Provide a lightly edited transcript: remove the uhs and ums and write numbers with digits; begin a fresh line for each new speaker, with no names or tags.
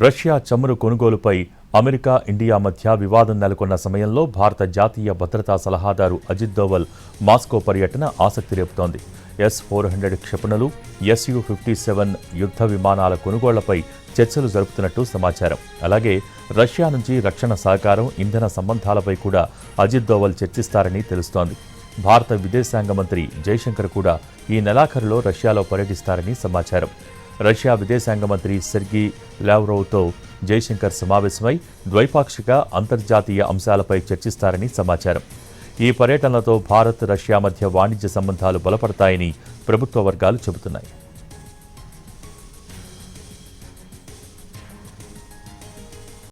Russia చమురు కొనుగోలుపై America, India మధ్య వివాదం నెలకొన్న సమయంలో భారత జాతీయ భద్రతా సలహాదారు అజిత్ దోవల్ మాస్కో పర్యటన ఆసక్తి రేపుతోంది. S-400 క్షిపణులు, Su-57 యుద్ధ విమానాల కొనుగోళ్లపై చర్చలు జరుపుతున్నట్టు సమాచారం. అలాగే రష్యా నుంచి రక్షణ సహకారం, ఇంధన సంబంధాలపై కూడా అజిత్ దోవల్ చర్చిస్తారని తెలుస్తోంది. భారత విదేశాంగ మంత్రి జైశంకర్ కూడా ఈ నెలాఖరులో రష్యాలో పర్యటిస్తారని సమాచారం. రష్యా విదేశాంగ మంత్రి సెర్గీ లావ్రోవ్తో జైశంకర్ సమావేశమై ద్వైపాక్షిక, అంతర్జాతీయ అంశాలపై చర్చిస్తారని సమాచారం. ఈ పర్యటనలతో భారత్, రష్యా మధ్య వాణిజ్య సంబంధాలు బలపడతాయని ప్రభుత్వ వర్గాలు చెబుతున్నాయి.